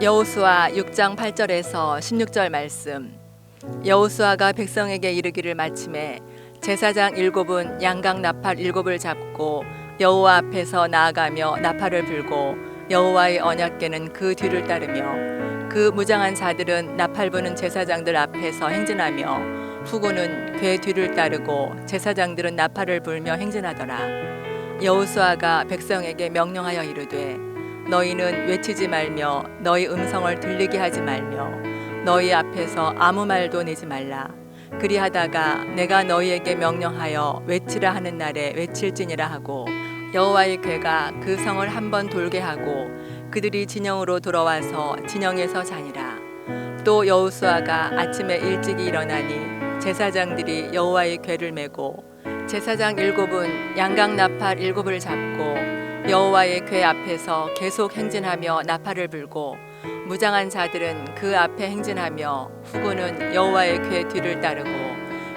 여호수아 6장 8절에서 16절 말씀. 여호수아가 백성에게 이르기를 마침에 제사장 일곱은 양각 나팔 일곱을 잡고 여호와 앞에서 나아가며 나팔을 불고 여호와의 언약궤는 그 뒤를 따르며 그 무장한 자들은 나팔 부는 제사장들 앞에서 행진하며 후군은 궤 뒤를 따르고 제사장들은 나팔을 불며 행진하더라. 여호수아가 백성에게 명령하여 이르되 너희는 외치지 말며 너희 음성을 들리게 하지 말며 너희 앞에서 아무 말도 내지 말라. 그리하다가 내가 너희에게 명령하여 외치라 하는 날에 외칠지니라 하고 여호와의 궤가 그 성을 한 번 돌게 하고 그들이 진영으로 돌아와서 진영에서 자니라. 또 여호수아가 아침에 일찍이 일어나니 제사장들이 여호와의 궤를 메고 제사장 일곱은 양각 나팔 일곱을 잡고 여호와의 궤 앞에서 계속 행진하며 나팔을 불고 무장한 자들은 그 앞에 행진하며 후군은 여호와의 궤 뒤를 따르고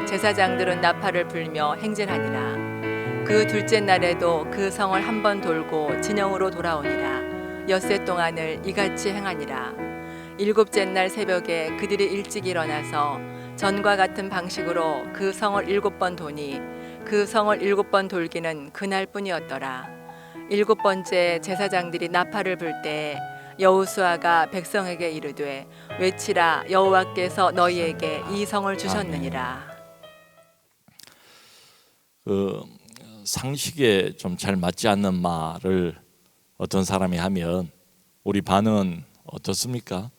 제사장들은 나팔을 불며 행진하니라. 그 둘째 날에도 그 성을 한 번 돌고 진영으로 돌아오니라. 엿새 동안을 이같이 행하니라. 일곱째 날 새벽에 그들이 일찍 일어나서 전과 같은 방식으로 그 성을 일곱 번 도니 그 성을 일곱 번 돌기는 그날뿐이었더라. 일곱 번째 제사장들이 나팔을 불 때 여호수아가 백성에게 이르되 외치라 여호와께서 너희에게 이 성을 주셨느니라. 그 상식에 좀 잘 맞지 않는 말을 어떤 사람이 하면 우리 반응은 어떻습니까?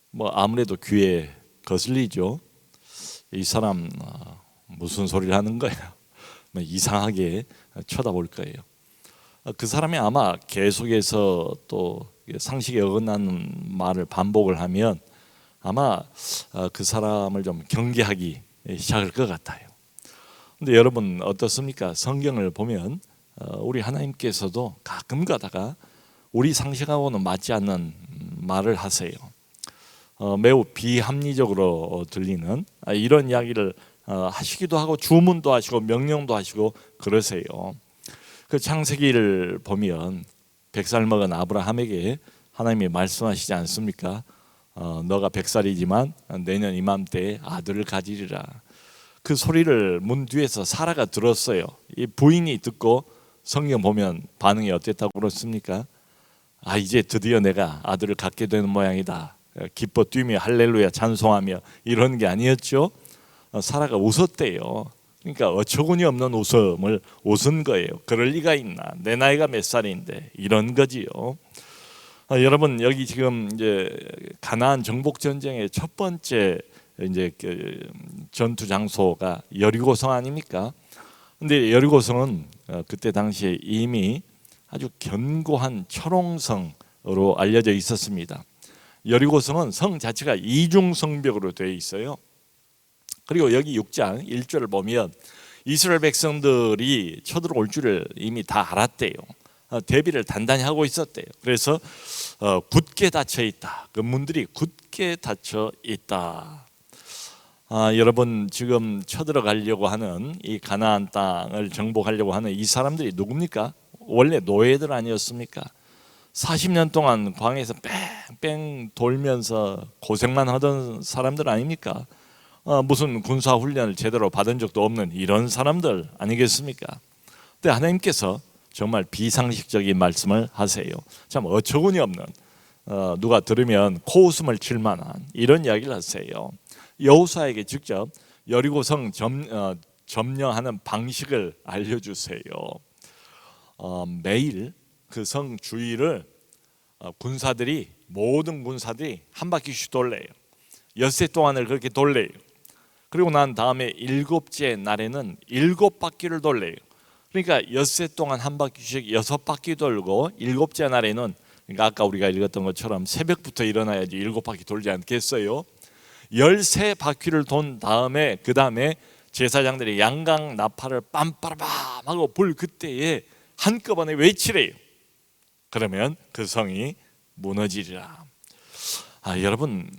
뭐 아무래도 귀에 거슬리죠. 이 사람 무슨 소리를 하는 거야? 뭐 이상하게 쳐다볼 거예요. 그 사람이 아마 계속해서 또 상식에 어긋나는 말을 반복을 하면 아마 그 사람을 좀 경계하기 시작할 것 같아요. 근데 여러분 어떻습니까? 성경을 보면 우리 하나님께서도 가끔 가다가 우리 상식하고는 맞지 않는 말을 하세요. 매우 비합리적으로 들리는 이런 이야기를 하시기도 하고 주문도 하시고 명령도 하시고 그러세요. 그 창세기를 보면 100살 먹은 아브라함에게 하나님이 말씀하시지 않습니까? 너가 100살이지만 내년 이맘때에 아들을 가지리라. 그 소리를 문 뒤에서 사라가 들었어요. 이 부인이 듣고 성경 보면 반응이 어땠다고 그렇습니까? 이제 드디어 내가 아들을 갖게 되는 모양이다. 기뻐 뛰며 할렐루야 찬송하며 이런 게 아니었죠. 사라가 웃었대요. 그러니까 어처구니 없는 웃음을 웃은 거예요. 그럴 리가 있나? 내 나이가 몇 살인데 이런 거지요. 여러분 여기 지금 이제 가나안 정복 전쟁의 첫 번째 이제 전투 장소가 여리고성 아닙니까? 근데 여리고성은 그때 당시에 이미 아주 견고한 철옹성으로 알려져 있었습니다. 여리고성은 성 자체가 이중 성벽으로 되어 있어요. 그리고 여기 6장 1절을 보면 이스라엘 백성들이 쳐들어올 줄을 이미 다 알았대요. 대비를 단단히 하고 있었대요. 그래서 굳게 닫혀 있다. 그 문들이 굳게 닫혀 있다. 여러분 지금 쳐들어가려고 하는 이 가나안 땅을 정복하려고 하는 이 사람들이 누굽니까? 원래 노예들 아니었습니까? 40년 동안 광야에서 뺑뺑 돌면서 고생만 하던 사람들 아닙니까? 무슨 군사 훈련을 제대로 받은 적도 없는 이런 사람들 아니겠습니까? 근데 하나님께서 정말 비상식적인 말씀을 하세요. 참 어처구니 없는 누가 들으면 코웃음을 칠 만한 이런 이야기를 하세요. 여호수아에게 직접 여리고성 점령하는 방식을 알려주세요. 매일 그 성 주위를 모든 군사들이 한 바퀴씩 돌래요. 엿새 동안을 그렇게 돌래요. 그리고 난 다음에 일곱째 날에는 7바퀴를 돌래요. 그러니까 엿새 동안 한 바퀴씩 6바퀴 돌고 일곱째 날에는 그러니까 아까 우리가 읽었던 것처럼 새벽부터 일어나야지 7바퀴 돌지 않겠어요? 13바퀴를 돈 다음에 그 다음에 제사장들이 양각 나팔을 빰빠라밤 하고 불 그때에 한꺼번에 외치래요. 그러면 그 성이 무너지리라. 여러분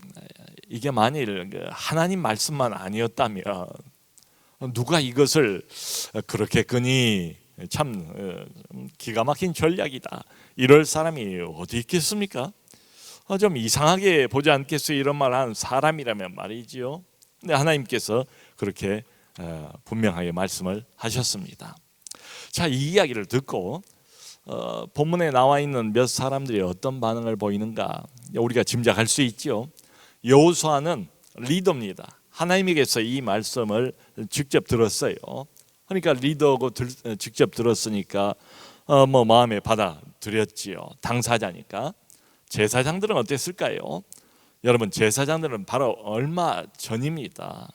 이게 만일 하나님 말씀만 아니었다면 누가 이것을 그렇게 끄니 참 기가 막힌 전략이다 이럴 사람이 어디 있겠습니까? 좀 이상하게 보지 않겠어요? 이런 말 하는 사람이라면 말이지요. 근데 하나님께서 그렇게 분명하게 말씀을 하셨습니다. 자, 이 이야기를 듣고 본문에 나와 있는 몇 사람들이 어떤 반응을 보이는가 우리가 짐작할 수 있죠. 여호수아는 리더입니다. 하나님에게서 이 말씀을 직접 들었어요. 그러니까 리더고 직접 들었으니까 마음에 받아들였지요. 당사자니까. 제사장들은 어땠을까요? 여러분, 제사장들은 바로 얼마 전입니다.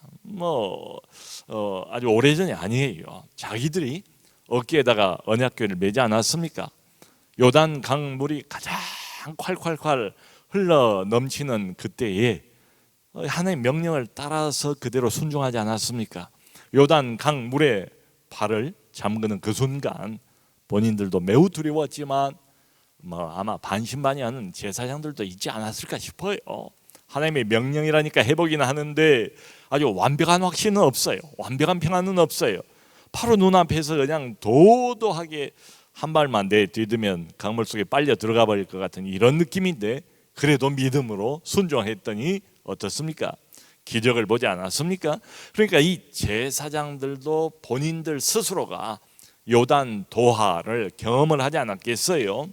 아주 오래전이 아니에요. 자기들이 어깨에다가 언약궤를 매지 않았습니까? 요단 강물이 가장 콸콸콸 흘러 넘치는 그때에 하나님의 명령을 따라서 그대로 순종하지 않았습니까? 요단 강물에 발을 잠그는 그 순간 본인들도 매우 두려웠지만 아마 반신반의하는 제사장들도 있지 않았을까 싶어요. 하나님의 명령이라니까 해보기는 하는데 아주 완벽한 확신은 없어요. 완벽한 평안은 없어요. 바로 눈앞에서 그냥 도도하게 한 발만 내디디면 강물 속에 빨려 들어가 버릴 것 같은 이런 느낌인데 그래도 믿음으로 순종했더니 어떻습니까? 기적을 보지 않았습니까? 그러니까 이 제사장들도 본인들 스스로가 요단 도하를 경험을 하지 않았겠어요?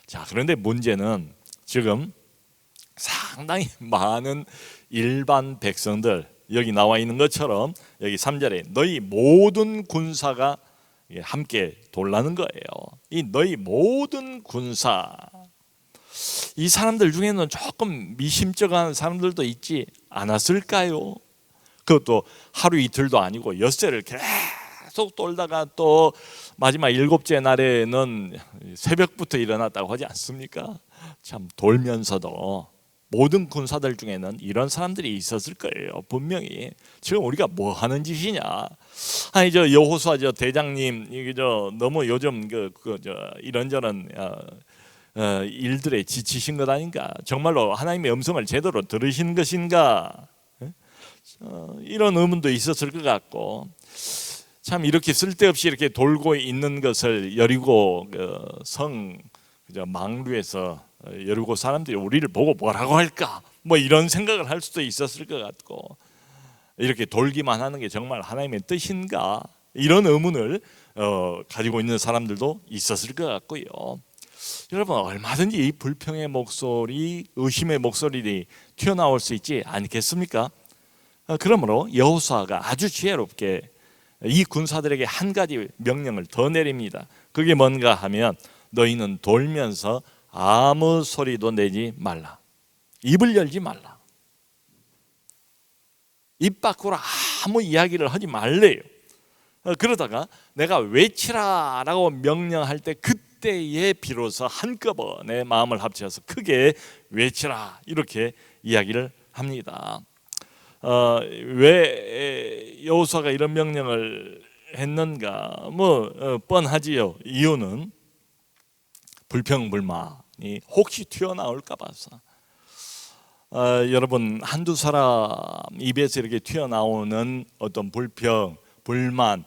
자, 그런데 문제는 지금 상당히 많은 일반 백성들, 여기 나와 있는 것처럼 여기 3절에 너희 모든 군사가 함께 돌라는 거예요. 이 너희 모든 군사, 이 사람들 중에는 조금 미심쩍은 사람들도 있지 않았을까요? 그것도 하루 이틀도 아니고 엿새를 계속 돌다가 또 마지막 7째 날에는 새벽부터 일어났다고 하지 않습니까? 참, 돌면서도 모든 군사들 중에는 이런 사람들이 있었을 거예요. 분명히. 지금 우리가 뭐 하는 짓이냐? 아니, 저 여호수아 저 대장님, 이게 너무 요즘 이런저런 일들에 지치신 것 아닌가? 정말로 하나님의 음성을 제대로 들으신 것인가? 이런 의문도 있었을 것 같고, 참 이렇게 쓸데없이 이렇게 돌고 있는 것을 여리고 성 망루에서 여리고 사람들이 우리를 보고 뭐라고 할까? 이런 생각을 할 수도 있었을 것 같고, 이렇게 돌기만 하는 게 정말 하나님의 뜻인가? 이런 의문을 가지고 있는 사람들도 있었을 것 같고요. 여러분, 얼마든지 이 불평의 목소리, 의심의 목소리들이 튀어나올 수 있지 않겠습니까? 그러므로 여호수아가 아주 지혜롭게 이 군사들에게 한 가지 명령을 더 내립니다. 그게 뭔가 하면 너희는 돌면서 아무 소리도 내지 말라. 입을 열지 말라. 입 밖으로 아무 이야기를 하지 말래요. 그러다가 내가 외치라라고 명령할 때 그때에 비로소 한꺼번에 마음을 합쳐서 크게 외치라 이렇게 이야기를 합니다. 왜 여호수아가 이런 명령을 했는가? 뻔하지요. 이유는 불평불만이 혹시 튀어나올까 봐서. 여러분, 한두 사람 입에서 이렇게 튀어나오는 어떤 불평, 불만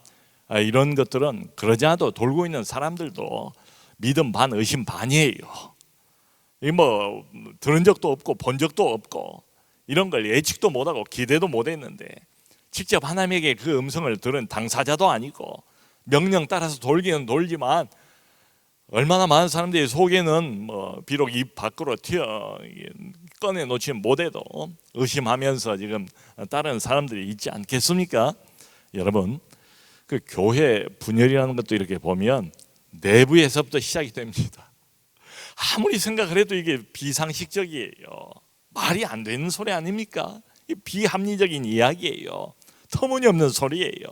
이런 것들은 그러지 않아도 돌고 있는 사람들도 믿음 반, 의심 반이에요. 들은 적도 없고 본 적도 없고 이런 걸 예측도 못하고 기대도 못했는데 직접 하나님에게 그 음성을 들은 당사자도 아니고 명령 따라서 돌기는 돌지만 얼마나 많은 사람들이 속에는 비록 입 밖으로 꺼내놓지 못해도 의심하면서 지금 다른 사람들이 있지 않겠습니까? 여러분, 그 교회 분열이라는 것도 이렇게 보면 내부에서부터 시작이 됩니다. 아무리 생각을 해도 이게 비상식적이에요. 말이 안 되는 소리 아닙니까? 비합리적인 이야기예요. 터무니없는 소리예요.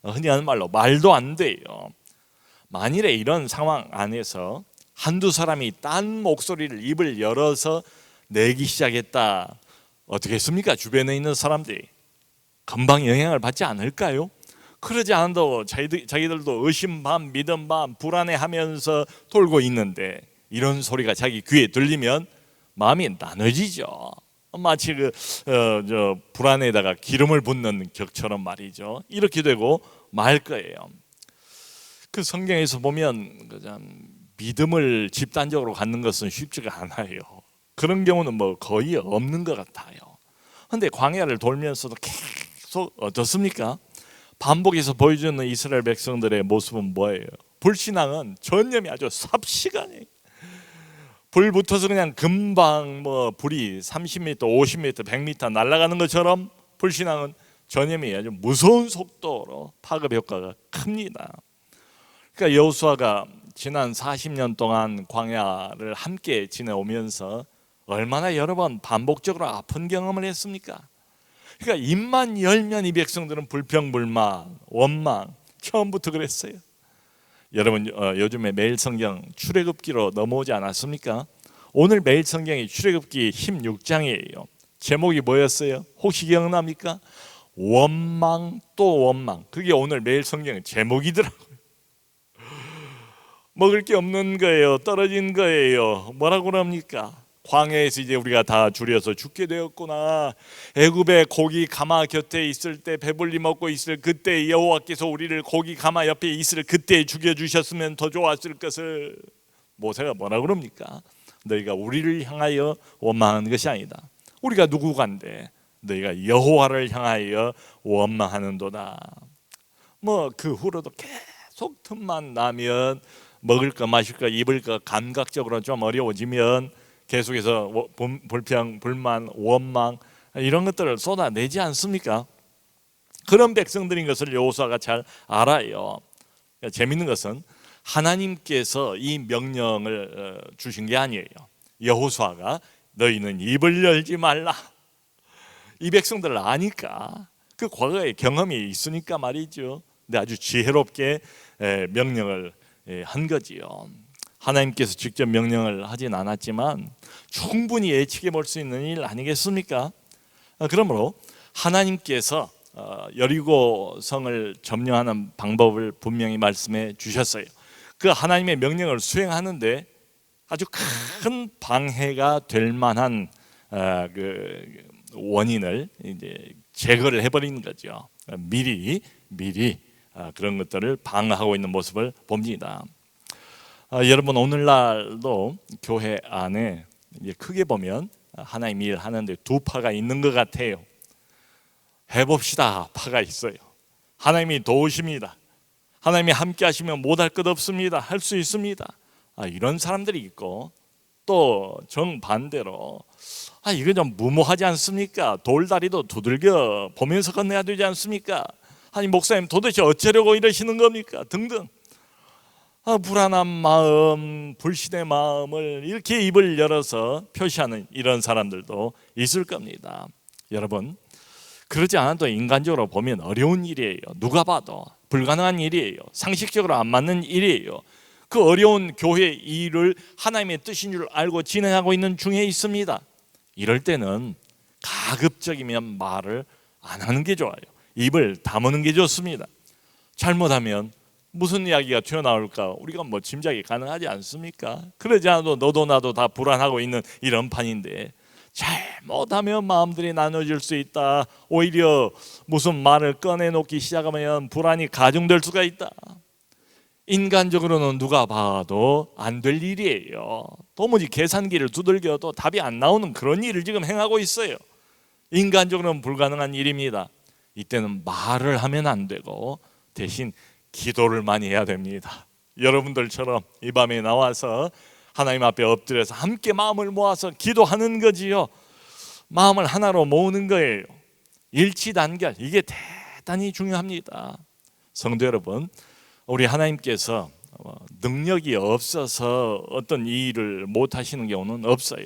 흔히 하는 말로 말도 안 돼요. 만일에 이런 상황 안에서 한두 사람이 딴 목소리를 입을 열어서 내기 시작했다, 어떻게 했습니까? 주변에 있는 사람들이 금방 영향을 받지 않을까요? 그러지 않아도 자기들도 의심 반 믿음 반 불안해하면서 돌고 있는데 이런 소리가 자기 귀에 들리면 마음이 나눠지죠. 마치 불안에다가 기름을 붓는 격처럼 말이죠. 이렇게 되고 말 거예요. 그 성경에서 보면 믿음을 집단적으로 갖는 것은 쉽지가 않아요. 그런 경우는 뭐 거의 없는 것 같아요. 그런데 광야를 돌면서도 계속 어떻습니까? 반복해서 보여주는 이스라엘 백성들의 모습은 뭐예요? 불신앙은 전념이 아주 삽시간에 불 붙어서 그냥 금방 뭐 불이 30m, 50m, 100m 날아가는 것처럼 불신앙은 전염이 아주 무서운 속도로 파급 효과가 큽니다. 그러니까 여호수아가 지난 40년 동안 광야를 함께 지내오면서 얼마나 여러 번 반복적으로 아픈 경험을 했습니까? 그러니까 입만 열면 이 백성들은 불평불만, 원망, 처음부터 그랬어요. 여러분 요즘에 매일 성경 출애굽기로 넘어오지 않았습니까? 오늘 매일 성경이 출애굽기 16장이에요. 제목이 뭐였어요? 혹시 기억납니까? 원망 또 원망. 그게 오늘 매일 성경의 제목이더라고요. 먹을 게 없는 거예요. 떨어진 거예요. 뭐라고 그럽니까? 광야에서 이제 우리가 다 줄여서 죽게 되었구나. 애굽의 고기 가마 곁에 있을 때 배불리 먹고 있을 그때 여호와께서 우리를 고기 가마 옆에 있을 그때 죽여주셨으면 더 좋았을 것을. 모세가 뭐라고 그럽니까? 너희가 우리를 향하여 원망하는 것이 아니다. 우리가 누구간데 너희가 여호와를 향하여 원망하는도다. 뭐 그 후로도 계속 틈만 나면 먹을 거 마실 거 입을 거 감각적으로 좀 어려워지면 계속해서 불평, 불만, 원망 이런 것들을 쏟아내지 않습니까? 그런 백성들인 것을 여호수아가 잘 알아요. 재밌는 것은 하나님께서 이 명령을 주신 게 아니에요. 여호수아가 너희는 입을 열지 말라. 이 백성들을 아니까 그 과거의 경험이 있으니까 말이죠. 근데 아주 지혜롭게 명령을 한 거지요. 하나님께서 직접 명령을 하진 않았지만 충분히 예측해 볼 수 있는 일 아니겠습니까? 그러므로 하나님께서 여리고 성을 점령하는 방법을 분명히 말씀해 주셨어요. 그 하나님의 명령을 수행하는데 아주 큰 방해가 될 만한 그 원인을 이제 제거를 해버리는 거죠. 미리 그런 것들을 방어하고 있는 모습을 봅니다. 여러분 오늘날도 교회 안에 이제 크게 보면 하나님 일 하는데 두 파가 있는 것 같아요. 해봅시다 파가 있어요. 하나님이 도우십니다. 하나님이 함께 하시면 못할 것 없습니다. 할 수 있습니다. 이런 사람들이 있고 또 정반대로 이거 좀 무모하지 않습니까? 돌다리도 두들겨 보면서 건너야 되지 않습니까? 아니 목사님 도대체 어쩌려고 이러시는 겁니까? 등등 불안한 마음, 불신의 마음을 이렇게 입을 열어서 표시하는 이런 사람들도 있을 겁니다. 여러분 그러지 않아도 인간적으로 보면 어려운 일이에요. 누가 봐도 불가능한 일이에요. 상식적으로 안 맞는 일이에요. 그 어려운 교회 일을 하나님의 뜻인 줄 알고 진행하고 있는 중에 있습니다. 이럴 때는 가급적이면 말을 안 하는 게 좋아요. 입을 다무는 게 좋습니다. 잘못하면 무슨 이야기가 튀어나올까 우리가 뭐 짐작이 가능하지 않습니까? 그러지 않아도 너도 나도 다 불안하고 있는 이런 판인데 잘못하면 마음들이 나눠질 수 있다. 오히려 무슨 말을 꺼내놓기 시작하면 불안이 가중될 수가 있다. 인간적으로는 누가 봐도 안 될 일이에요. 도무지 계산기를 두들겨도 답이 안 나오는 그런 일을 지금 행하고 있어요. 인간적으로는 불가능한 일입니다. 이때는 말을 하면 안 되고 대신 기도를 많이 해야 됩니다. 여러분들처럼 이 밤에 나와서 하나님 앞에 엎드려서 함께 마음을 모아서 기도하는 거지요. 마음을 하나로 모으는 거예요. 일치단결 이게 대단히 중요합니다. 성도 여러분 우리 하나님께서 능력이 없어서 어떤 일을 못 하시는 경우는 없어요.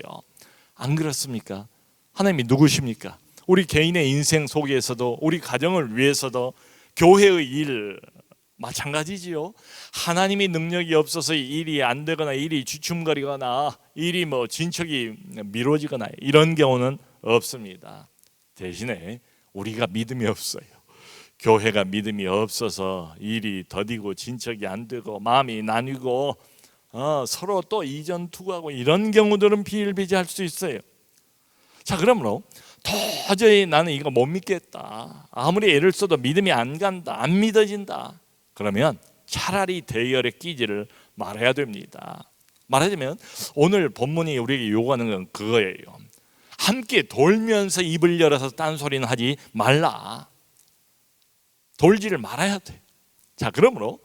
안 그렇습니까? 하나님이 누구십니까? 우리 개인의 인생 속에서도 우리 가정을 위해서도 교회의 일 마찬가지지요. 하나님이 능력이 없어서 일이 안 되거나 일이 주춤거리거나 일이 뭐 진척이 미뤄지거나 이런 경우는 없습니다. 대신에 우리가 믿음이 없어요. 교회가 믿음이 없어서 일이 더디고 진척이 안 되고 마음이 나뉘고 서로 또 이전 투구하고 이런 경우들은 비일비재할 수 있어요. 자 그러므로 도저히 나는 이거 못 믿겠다. 아무리 애를 써도 믿음이 안 간다. 안 믿어진다. 그러면 차라리 대열에 끼지를 말아야 됩니다. 말하자면 오늘 본문이 우리에게 요구하는 건 그거예요. 함께 돌면서 입을 열어서 딴소리는 하지 말라. 돌지를 말아야 돼. 자, 그러므로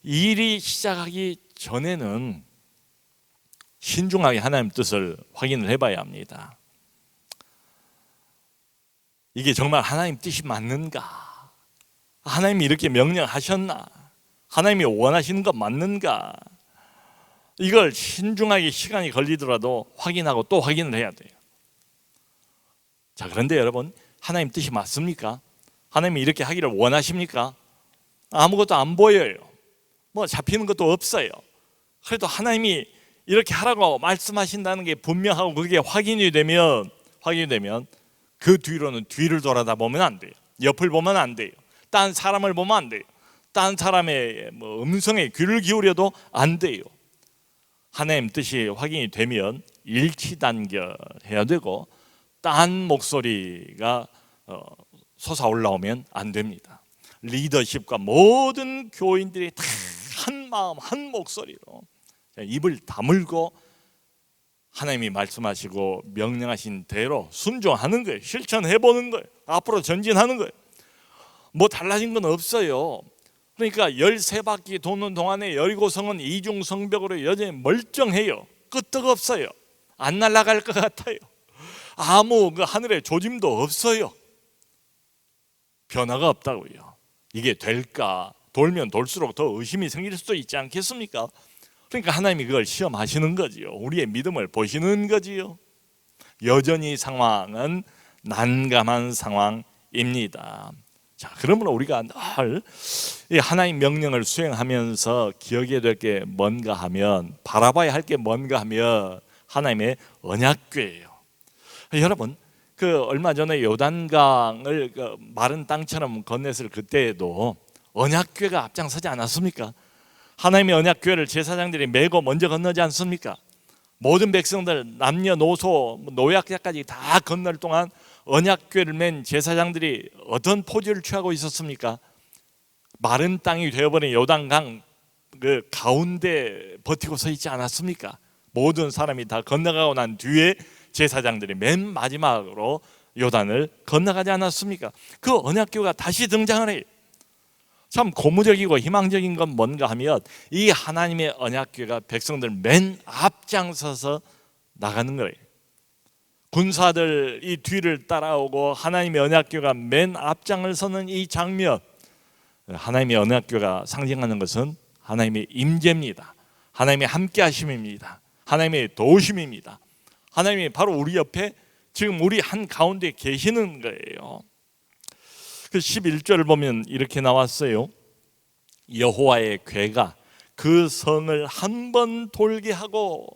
일이 시작하기 전에는 신중하게 하나님 뜻을 확인을 해봐야 합니다. 이게 정말 하나님 뜻이 맞는가? 하나님이 이렇게 명령하셨나? 하나님이 원하시는 것 맞는가? 이걸 신중하게 시간이 걸리더라도 확인하고 또 확인을 해야 돼요. 자, 그런데 여러분, 하나님 뜻이 맞습니까? 하나님이 이렇게 하기를 원하십니까? 아무것도 안 보여요. 뭐 잡히는 것도 없어요. 그래도 하나님이 이렇게 하라고 말씀하신다는 게 분명하고 그게 확인이 되면 그 뒤로는 뒤를 돌아다 보면 안 돼요. 옆을 보면 안 돼요. 딴 사람을 보면 안 돼요. 딴 사람의 음성에 귀를 기울여도 안 돼요. 하나님 뜻이 확인이 되면 일치단결해야 되고 딴 목소리가 솟아올라오면 안 됩니다. 리더십과 모든 교인들이 다 한 마음 한 목소리로 입을 다물고 하나님이 말씀하시고 명령하신 대로 순종하는 거예요. 실천해보는 거예요. 앞으로 전진하는 거예요. 뭐 달라진 건 없어요. 그러니까 13바퀴 도는 동안에 여리고성은 이중성벽으로 여전히 멀쩡해요. 끄떡없어요. 안 날아갈 것 같아요. 아무 그 하늘에 조짐도 없어요. 변화가 없다고요. 이게 될까? 돌면 돌수록 더 의심이 생길 수도 있지 않겠습니까? 그러니까 하나님이 그걸 시험하시는 거지요. 우리의 믿음을 보시는 거지요. 여전히 상황은 난감한 상황입니다. 자, 그러므로 우리가 늘 이 하나님 명령을 수행하면서 기억해야 될 게 뭔가 하면, 바라봐야 할 게 뭔가 하면 하나님의 언약궤예요. 여러분, 그 얼마 전에 요단강을 그 마른 땅처럼 건넸을 그때에도 언약궤가 앞장서지 않았습니까? 하나님의 언약궤를 제사장들이 메고 먼저 건너지 않습니까? 모든 백성들 남녀노소 노약자까지 다 건널 동안 언약궤를 맨 제사장들이 어떤 포즈를 취하고 있었습니까? 마른 땅이 되어버린 요단강 그 가운데 버티고 서 있지 않았습니까? 모든 사람이 다 건너가고 난 뒤에 제사장들이 맨 마지막으로 요단을 건너가지 않았습니까? 그 언약궤가 다시 등장을 해요. 참 고무적이고 희망적인 건 뭔가 하면 이 하나님의 언약궤가 백성들 맨 앞장서서 나가는 거예요. 군사들 이 뒤를 따라오고 하나님의 언약궤가 맨 앞장을 서는 이 장면, 하나님의 언약궤가 상징하는 것은 하나님의 임재입니다. 하나님의 함께하심입니다. 하나님의 도우심입니다. 하나님이 바로 우리 옆에 지금 우리 한가운데 계시는 거예요. 그 11절을 보면 이렇게 나왔어요. 여호와의 궤가 그 성을 한 번 돌게 하고.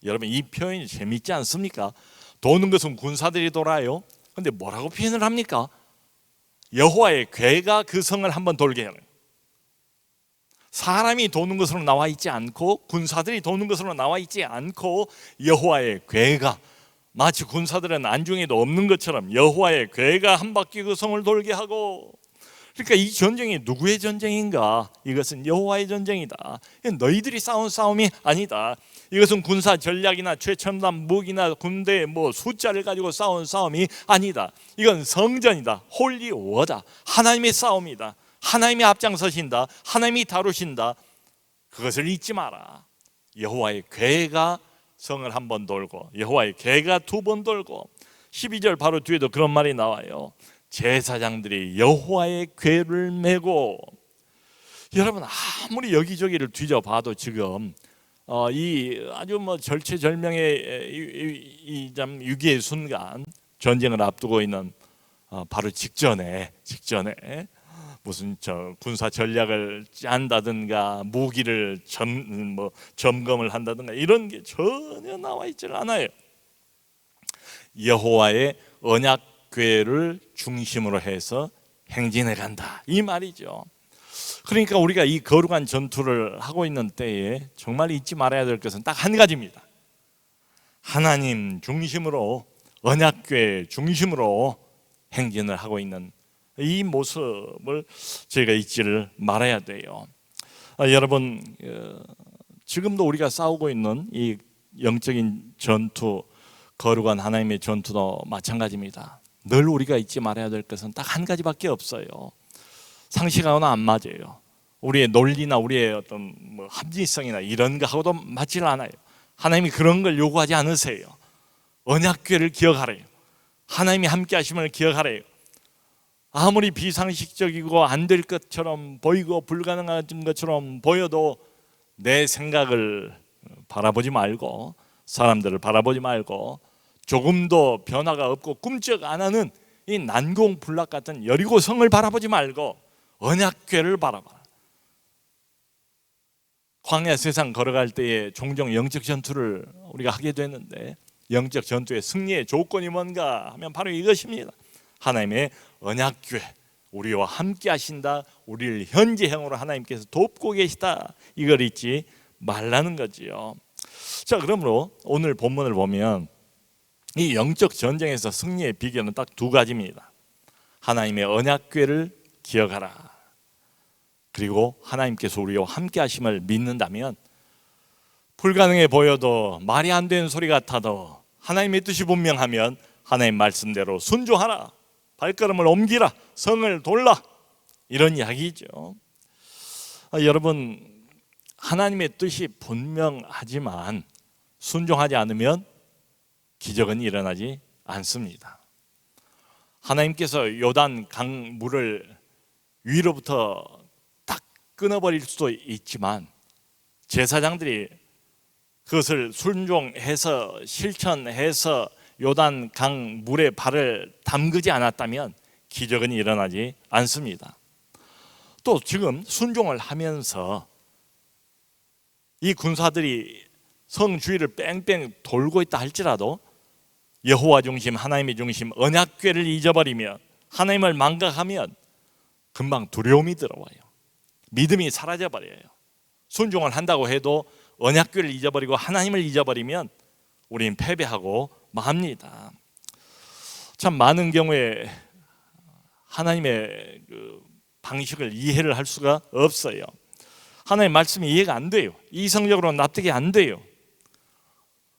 여러분, 이 표현이 재밌지 않습니까? 도는 것은 군사들이 돌아요. 근데 뭐라고 표현을 합니까? 여호와의 궤가 그 성을 한 번 돌게 해요. 사람이 도는 것으로 나와 있지 않고 군사들이 도는 것으로 나와 있지 않고 여호와의 궤가, 마치 군사들은 안중에도 없는 것처럼 여호와의 궤가 한 바퀴 그 성을 돌게 하고. 그러니까 이 전쟁이 누구의 전쟁인가? 이것은 여호와의 전쟁이다. 너희들이 싸운 싸움이 아니다. 이것은 군사 전략이나 최첨단 무기나 군대의 숫자를 가지고 싸운 싸움이 아니다. 이건 성전이다. 홀리 워다. 하나님의 싸움이다. 하나님이 앞장서신다. 하나님이 다루신다. 그것을 잊지 마라. 여호와의 궤가 성을 한 번 돌고 여호와의 궤가 두 번 돌고. 12절 바로 뒤에도 그런 말이 나와요. 제사장들이 여호와의 궤를 메고. 여러분, 아무리 여기저기를 뒤져봐도 지금 이 아주 절체절명의 이 위기의 순간, 전쟁을 앞두고 있는 바로 직전에 무슨 군사 전략을 짠다든가 무기를 점검을 한다든가 이런 게 전혀 나와 있질 않아요. 여호와의 언약궤를 중심으로 해서 행진해 간다, 이 말이죠. 그러니까 우리가 이 거룩한 전투를 하고 있는 때에 정말 잊지 말아야 될 것은 딱 한 가지입니다. 하나님 중심으로, 언약궤 중심으로 행진을 하고 있는 이 모습을 저희가 잊지를 말아야 돼요. 여러분, 지금도 우리가 싸우고 있는 이 영적인 전투, 거룩한 하나님의 전투도 마찬가지입니다. 늘 우리가 잊지 말아야 될 것은 딱 한 가지밖에 없어요. 상식하고는 안 맞아요. 우리의 논리나 우리의 어떤 합리성이나 이런 거하고도 맞질 않아요. 하나님이 그런 걸 요구하지 않으세요. 언약궤를 기억하래요. 하나님이 함께 하심을 기억하래요. 아무리 비상식적이고 안 될 것처럼 보이고 불가능한 것처럼 보여도 내 생각을 바라보지 말고, 사람들을 바라보지 말고, 조금도 변화가 없고 꿈쩍 안 하는 이 난공불락 같은 여리고성을 바라보지 말고 언약궤를 바라봐. 광야 세상 걸어갈 때에 종종 영적 전투를 우리가 하게 되는데, 영적 전투의 승리의 조건이 뭔가 하면 바로 이것입니다. 하나님의 언약궤, 우리와 함께 하신다, 우리를 현재형으로 하나님께서 돕고 계시다, 이걸 잊지 말라는 거지요. 자, 그러므로 오늘 본문을 보면 이 영적 전쟁에서 승리의 비결은 딱 두 가지입니다. 하나님의 언약궤를 기억하라, 그리고 하나님께서 우리와 함께 하심을 믿는다면 불가능해 보여도, 말이 안 되는 소리 같아도 하나님의 뜻이 분명하면 하나님 말씀대로 순종하라, 발걸음을 옮기라, 성을 돌라, 이런 이야기죠. 여러분, 하나님의 뜻이 분명하지만 순종하지 않으면 기적은 일어나지 않습니다. 하나님께서 요단 강물을 위로부터 딱 끊어버릴 수도 있지만 제사장들이 그것을 순종해서 실천해서 요단 강물에 발을 담그지 않았다면 기적은 일어나지 않습니다. 또 지금 순종을 하면서 이 군사들이 성 주위를 뺑뺑 돌고 있다 할지라도 여호와 중심, 하나님의 중심, 언약궤를 잊어버리면, 하나님을 망각하면 금방 두려움이 들어와요. 믿음이 사라져버려요. 순종을 한다고 해도 언약궤를 잊어버리고 하나님을 잊어버리면 우리는 패배하고 맙니다. 참 많은 경우에 하나님의 그 방식을 이해를 할 수가 없어요. 하나님의 말씀이 이해가 안 돼요. 이성적으로 납득이 안 돼요.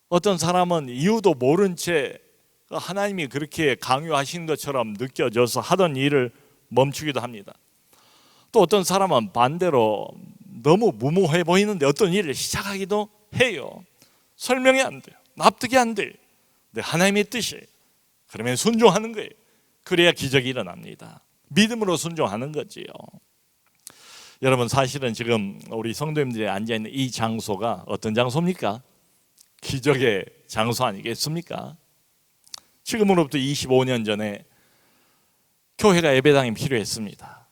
어떤 사람은 이유도 모른 채 하나님이 그렇게 강요하신 것처럼 느껴져서 하던 일을 멈추기도 합니다. 또 어떤 사람은 반대로 너무 무모해 보이는데 어떤 일을 시작하기도 해요. 설명이 안 돼요. 납득이 안 돼요. 근데 하나님의 뜻이에요. 그러면 순종하는 거예요. 그래야 기적이 일어납니다. 믿음으로 순종하는 거지요. 여러분, 사실은 지금 우리 성도님들이 앉아있는 이 장소가 어떤 장소입니까? 기적의 장소 아니겠습니까? 지금으로부터 25년 전에 교회가 예배당이 필요했습니다.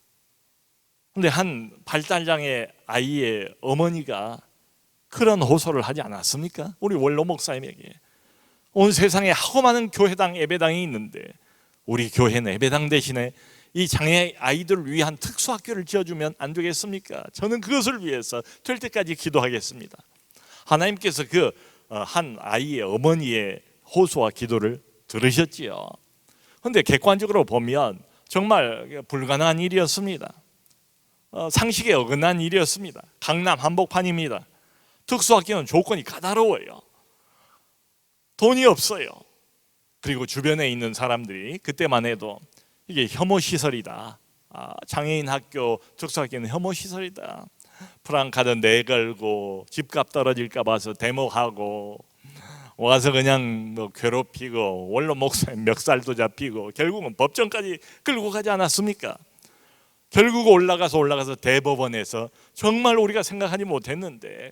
그런데 한 발달장애 아이의 어머니가 그런 호소를 하지 않았습니까? 우리 원로 목사님에게 온 세상에 하고 많은 교회당 예배당이 있는데 우리 교회는 예배당 대신에 이 장애 아이들을 위한 특수학교를 지어주면 안 되겠습니까? 저는 그것을 위해서 될 때까지 기도하겠습니다. 하나님께서 그 한 아이의 어머니의 호소와 기도를 들으셨지요. 그런데 객관적으로 보면 정말 불가능한 일이었습니다. 상식에 어긋난 일이었습니다. 강남 한복판입니다. 특수학교는 조건이 까다로워요. 돈이 없어요. 그리고 주변에 있는 사람들이 그때만 해도 이게 혐오시설이다, 장애인 학교, 특수학교는 혐오시설이다, 프랑카드 내걸고 집값 떨어질까 봐서 데모하고 와서 그냥 괴롭히고 원로 목사님 멱살도 잡히고 결국은 법정까지 끌고 가지 않았습니까? 결국 올라가서 대법원에서 정말 우리가 생각하지 못했는데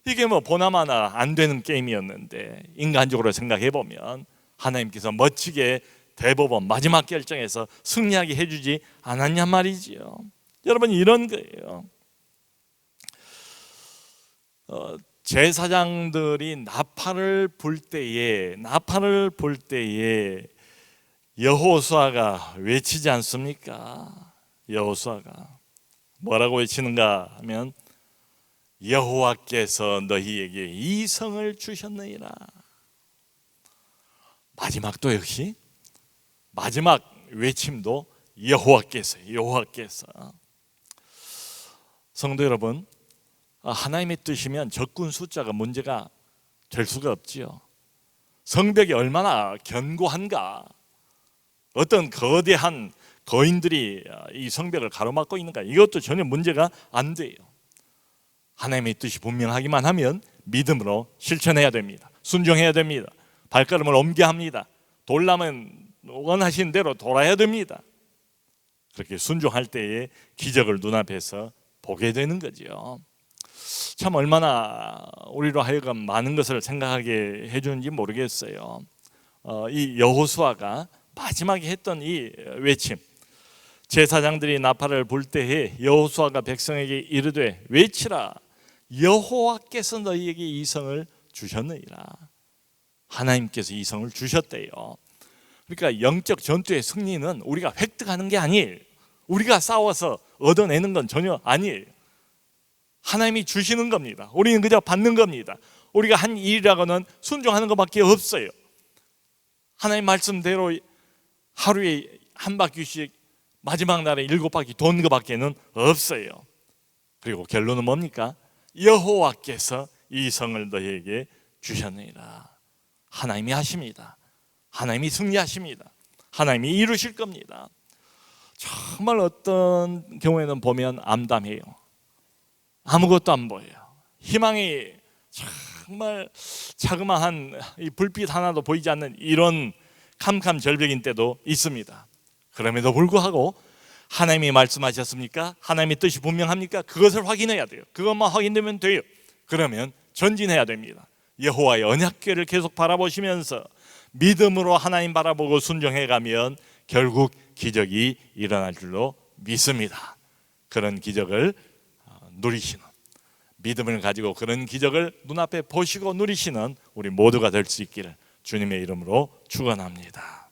이게 보나마나 안 되는 게임이었는데 인간적으로 생각해 보면 하나님께서 멋지게 대법원 마지막 결정에서 승리하게 해주지 않았냔 말이지요. 여러분, 이런 거예요. 제사장들이 나팔을 불 때에 여호수아가 외치지 않습니까? 여호수아가 뭐라고 외치는가 하면 여호와께서 너희에게 이 성을 주셨느니라. 마지막도 역시 마지막 외침도 여호와께서. 성도 여러분, 하나님의 뜻이면 적군 숫자가 문제가 될 수가 없지요. 성벽이 얼마나 견고한가, 어떤 거대한 거인들이 이 성벽을 가로막고 있는가, 이것도 전혀 문제가 안 돼요. 하나님의 뜻이 분명하기만 하면 믿음으로 실천해야 됩니다. 순종해야 됩니다. 발걸음을 옮겨야 합니다. 돌라면 원하신 대로 돌아야 됩니다. 그렇게 순종할 때에 기적을 눈앞에서 보게 되는 거죠. 참 얼마나 우리로 하여금 많은 것을 생각하게 해주는지 모르겠어요. 이 여호수아가 마지막에 했던 이 외침, 제사장들이 나팔을 불 때에 여호수아가 백성에게 이르되 외치라, 여호와께서 너희에게 이 성을 주셨느니라. 하나님께서 이 성을 주셨대요. 그러니까 영적 전투의 승리는 우리가 획득하는 게 아니에요. 우리가 싸워서 얻어내는 건 전혀 아니에요. 하나님이 주시는 겁니다. 우리는 그저 받는 겁니다. 우리가 한 일이라고는 순종하는 것밖에 없어요. 하나님 말씀대로 하루에 한 바퀴씩 마지막 날에 7바퀴 도는 것밖에는 없어요. 그리고 결론은 뭡니까? 여호와께서 이 성을 너희에게 주셨느니라. 하나님이 하십니다. 하나님이 승리하십니다. 하나님이 이루실 겁니다. 정말 어떤 경우에는 보면 암담해요. 아무것도 안 보여요. 희망이 정말 자그마한 이 불빛 하나도 보이지 않는 이런 캄캄절벽인 때도 있습니다. 그럼에도 불구하고 하나님이 말씀하셨습니까? 하나님의 뜻이 분명합니까? 그것을 확인해야 돼요. 그것만 확인되면 돼요. 그러면 전진해야 됩니다. 여호와의 언약궤를 계속 바라보시면서 믿음으로 하나님 바라보고 순종해 가면 결국 기적이 일어날 줄로 믿습니다. 그런 기적을 누리시는, 믿음을 가지고 그런 기적을 눈앞에 보시고 누리시는 우리 모두가 될 수 있기를 주님의 이름으로 축원합니다.